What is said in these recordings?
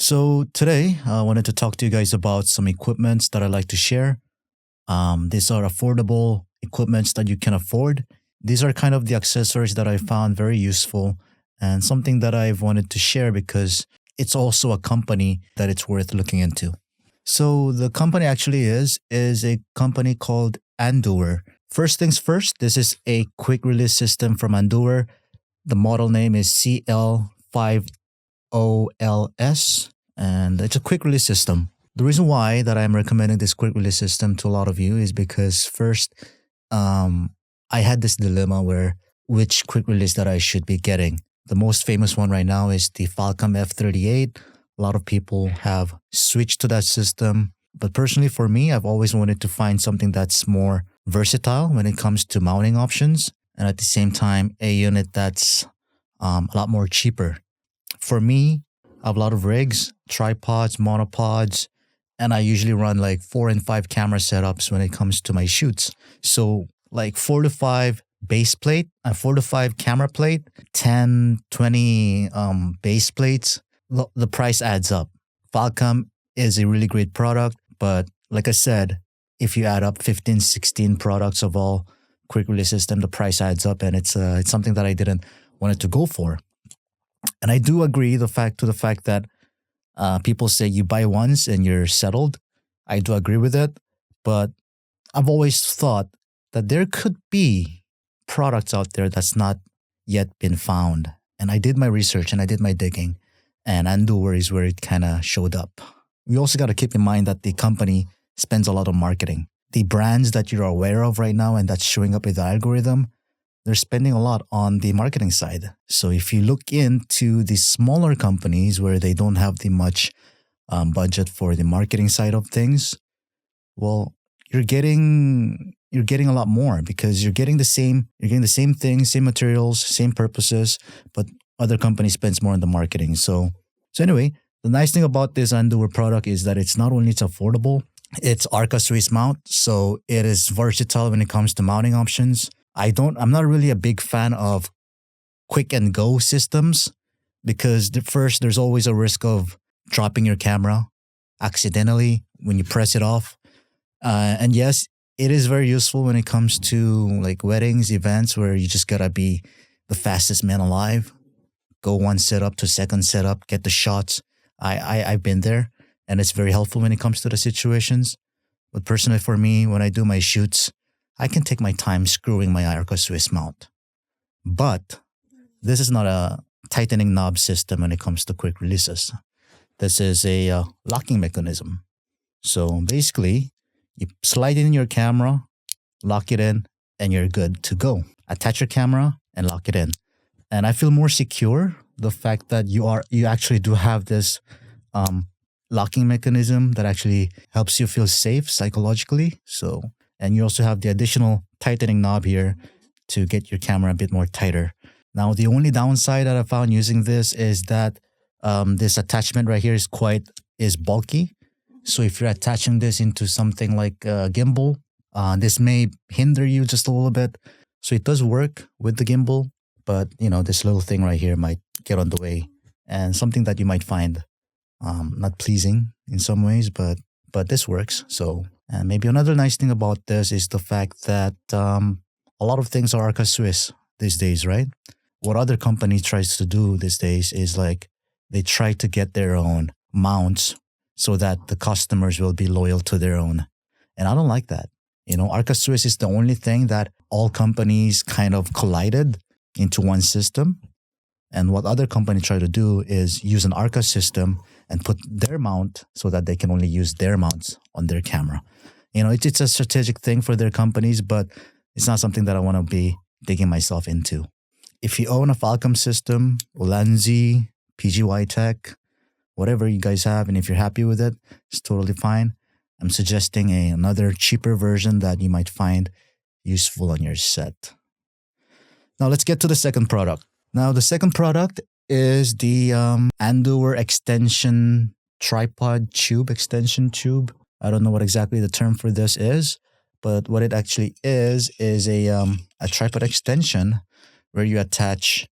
So today I wanted to talk to you guys about some equipments that I like to share. These are affordable equipments that you can afford. These are kind of the accessories that I found very useful and something that I've wanted to share because it's also a company that it's worth looking into. So the company actually is a company called Andover. First things first, this is a quick release system from Andover. The model name is CL50LS, and it's a quick release system. The reason why that I'm recommending this quick release system to a lot of you is because first, I had this dilemma where which quick release that I should be getting. The most famous one right now is the Falcom F38. A lot of people have switched to that system. But personally, for me, I've always wanted to find something that's more versatile when it comes to mounting options. And at the same time, a unit that's a lot more cheaper. For me, I have a lot of rigs, tripods, monopods, and I usually run like 4 and 5 camera setups when it comes to my shoots. So like 4 to 5 base plate, 4 to 5 camera plate, 10, 20 base plates. The price adds up. Falcom is a really great product, but like I said, if you add up 15, 16 products of all quick release system, the price adds up, and it's something that I didn't want to go for. And I do agree to the fact that people say you buy once and you're settled. I do agree with it, but I've always thought that there could be products out there that's not yet been found. And I did my research and I did my digging, and Andover is where it kind of showed up. We also got to keep in mind that the company spends a lot on marketing. The brands that you're aware of right now and that's showing up in the algorithm, they're spending a lot on the marketing side. So if you look into the smaller companies where they don't have the much budget for the marketing side of things, well, you're getting a lot more because you're getting the same things, same materials, same purposes, but other companies spends more on the marketing. So anyway, the nice thing about this Andover product is that it's not only it's affordable, it's Arca Swiss mount, so it is versatile when it comes to mounting options. I'm not really a big fan of quick and go systems because first there's always a risk of dropping your camera accidentally when you press it off. And yes, it is very useful when it comes to like weddings, events where you just gotta be the fastest man alive. Go one setup to second setup, get the shots. I've been there, and it's very helpful when it comes to the situations. But personally for me, when I do my shoots, I can take my time screwing my Arca Swiss mount. But this is not a tightening knob system when it comes to quick releases. This is a locking mechanism. So basically, you slide in your camera, lock it in, and you're good to go. Attach your camera and lock it in. And I feel more secure the fact that you actually do have this locking mechanism that actually helps you feel safe psychologically. So, and you also have the additional tightening knob here to get your camera a bit more tighter. Now, the only downside that I found using this is that this attachment right here is bulky. So if you're attaching this into something like a gimbal, this may hinder you just a little bit. So it does work with the gimbal, but this little thing right here might get on the way, and something that you might find not pleasing in some ways, but this works. So, and maybe another nice thing about this is the fact that a lot of things are Arca Swiss these days, right? What other company tries to do these days is like they try to get their own mounts so that the customers will be loyal to their own. And I don't like that. Arca Swiss is the only thing that all companies kind of collided into one system. And what other companies try to do is use an Arca system and put their mount so that they can only use their mounts on their camera. It's a strategic thing for their companies, but it's not something that I want to be digging myself into. If you own a Falcom system, Ulanzi, PGY Tech, whatever you guys have, and if you're happy with it, it's totally fine. I'm suggesting another cheaper version that you might find useful on your set. Now let's get to the second product. Now the second product is the Andover extension tripod tube, extension tube. I don't know what exactly the term for this is, but what it actually is a tripod extension where you attach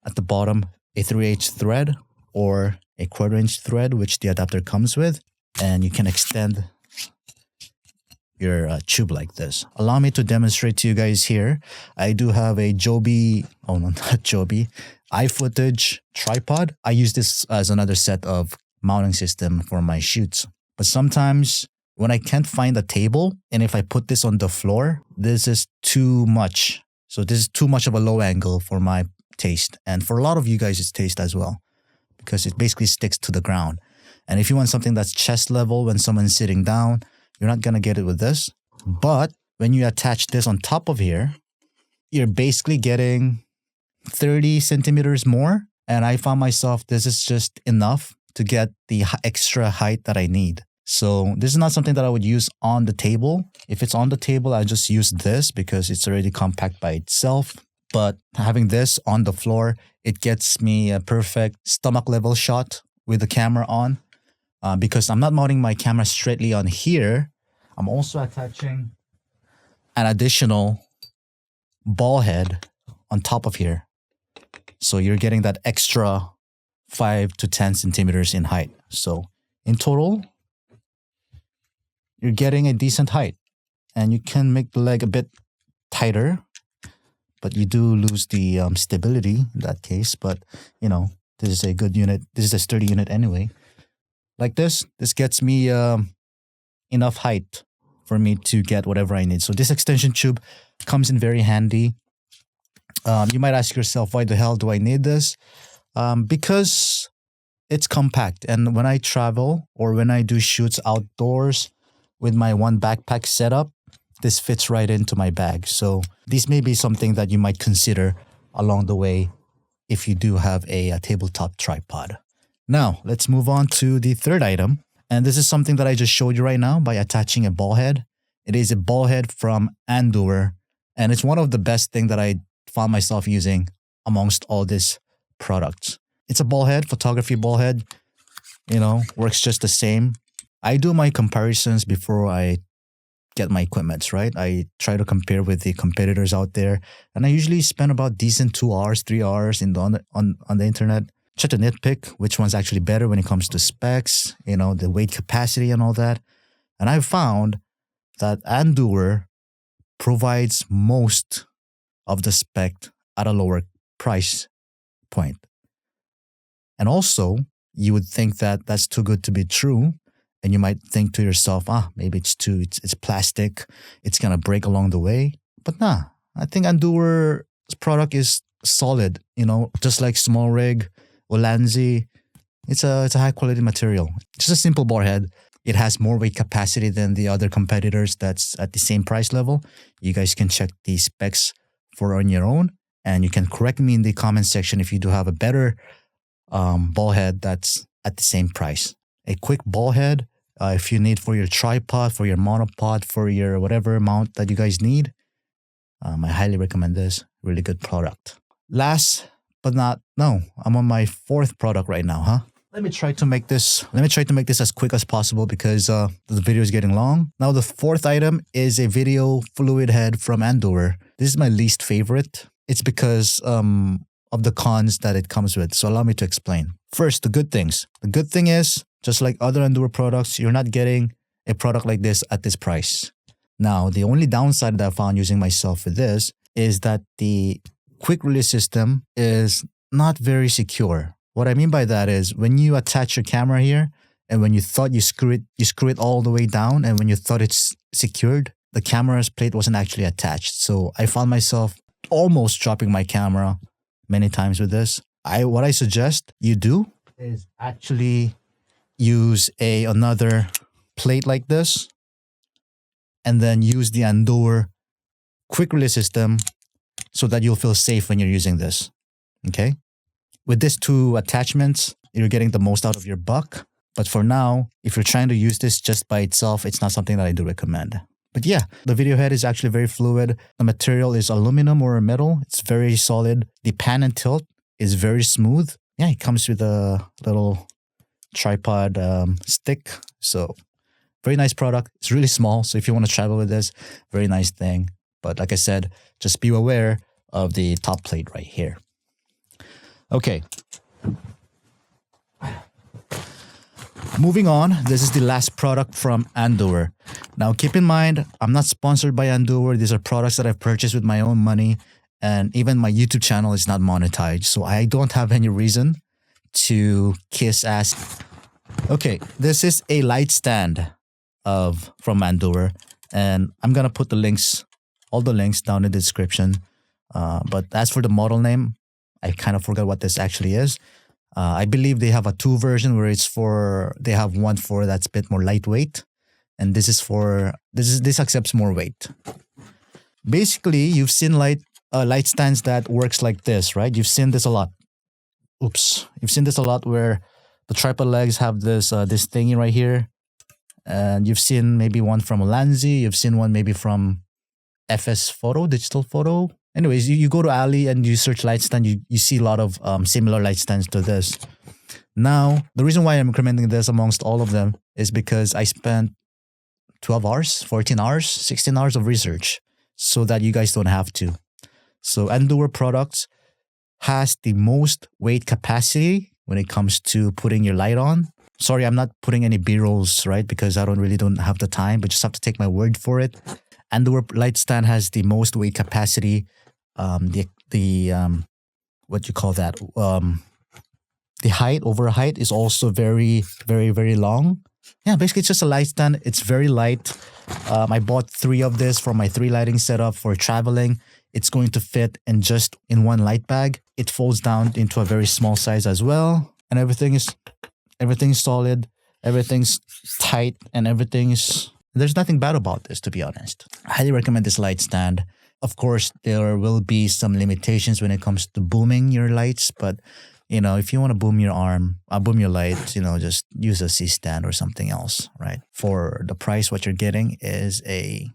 at the bottom a 3/8 thread or a 1/4" thread, which the adapter comes with, and you can extend your tube like this. Allow me to demonstrate to you guys here. I do have a Joby, oh no, not Joby, iFootage tripod. I use this as another set of mounting system for my shoots. But sometimes when I can't find a table, and if I put this on the floor, this is too much. So this is too much of a low angle for my taste. And for a lot of you guys, it's taste as well, because it basically sticks to the ground. And if you want something that's chest level when someone's sitting down, you're not going to get it with this. But when you attach this on top of here, you're basically getting 30 centimeters more. And I found myself, this is just enough to get the extra height that I need. So this is not something that I would use on the table. If it's on the table, I just use this because it's already compact by itself. But having this on the floor, it gets me a perfect stomach level shot with the camera on. Because I'm not mounting my camera straightly on here, I'm also attaching an additional ball head on top of here. So you're getting that extra 5 to 10 centimeters in height. So in total, you're getting a decent height. And you can make the leg a bit tighter, but you do lose the stability in that case. But, you know, this is a good unit. This is a sturdy unit anyway. Like this gets me enough height for me to get whatever I need. So this extension tube comes in very handy. You might ask yourself, why the hell do I need this? Because it's compact. And when I travel or when I do shoots outdoors with my one backpack setup, this fits right into my bag. So this may be something that you might consider along the way if you do have a tabletop tripod. Now, let's move on to the third item. And this is something that I just showed you right now by attaching a ball head. It is a ball head from Andover. And it's one of the best things that I found myself using amongst all these products. It's a ball head, photography ball head. You know, works just the same. I do my comparisons before I get my equipments, right? I try to compare with the competitors out there. And I usually spend about decent 2 hours, 3 hours on the internet. Try to nitpick which one's actually better when it comes to specs, you know, the weight capacity and all that. And I found that Andover provides most of the spec at a lower price point. And also, you would think that that's too good to be true. And you might think to yourself, maybe it's plastic. It's going to break along the way. But nah, I think Andover's product is solid, you know, just like Small Rig, Ulanzi. It's a high quality material. Just a simple ball head. It has more weight capacity than the other competitors that's at the same price level. You guys can check the specs on your own, and you can correct me in the comment section if you do have a better ball head that's at the same price. A quick ball head, if you need for your tripod, for your monopod, for your whatever mount that you guys need, I highly recommend this. Really good product. Last but I'm on my fourth product right now, huh? Let me try to make this as quick as possible because the video is getting long. Now the fourth item is a video fluid head from Andover. This is my least favorite. It's because of the cons that it comes with. So allow me to explain. First, the good things. The good thing is, just like other Andover products, you're not getting a product like this at this price. Now, the only downside that I found using myself for this is that the quick release system is not very secure. What I mean by that is when you attach your camera here and when you thought you screw it all the way down, and when you thought it's secured, the camera's plate wasn't actually attached. So I found myself almost dropping my camera many times with this. What I suggest you do is actually use another plate like this and then use the Andover quick release system so that you'll feel safe when you're using this. Okay? With these two attachments, you're getting the most out of your buck. But for now, if you're trying to use this just by itself, it's not something that I do recommend. But yeah, the video head is actually very fluid. The material is aluminum or metal. It's very solid. The pan and tilt is very smooth. Yeah, it comes with a little tripod stick. So very nice product. It's really small. So if you want to travel with this, very nice thing. But like I said, just be aware of the top plate right here. Okay. Moving on, this is the last product from Andover. Now, keep in mind, I'm not sponsored by Andover. These are products that I've purchased with my own money, and even my YouTube channel is not monetized, so I don't have any reason to kiss ass. Okay, this is a light stand from Andover, and I'm gonna put all the links down in the description. But as for the model name, I kind of forgot what this actually is. I believe they have a 2 version where they have one for that's a bit more lightweight, and this accepts more weight. Basically, you've seen light stands that works like this, right? You've seen this a lot. You've seen this a lot where the tripod legs have this thingy right here, and you've seen maybe one from Lanzi. You've seen one maybe from FS Photo, Digital Photo. Anyways, you go to Ali and you search light stand, you see a lot of similar light stands to this. Now, the reason why I'm recommending this amongst all of them is because I spent 12 hours, 14 hours, 16 hours of research so that you guys don't have to. So Andover Products has the most weight capacity when it comes to putting your light on. Sorry, I'm not putting any B-rolls, right? Because I don't have the time, but just have to take my word for it. Andover light stand has the most weight capacity. What you call that? The height is also very, very, very long. Yeah, basically it's just a light stand. It's very light. I bought 3 of this for my 3 lighting setup for traveling. It's going to fit in one light bag. It folds down into a very small size as well, and everything's solid, everything's tight, and there's nothing bad about this, to be honest. I highly recommend this light stand. Of course, there will be some limitations when it comes to booming your lights, but if you want to boom your lights, just use a C stand or something else, right? For the price, what you're getting is a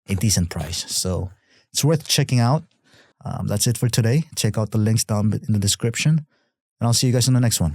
decent price. So it's worth checking out. That's it for today. Check out the links down in the description, and I'll see you guys in the next one.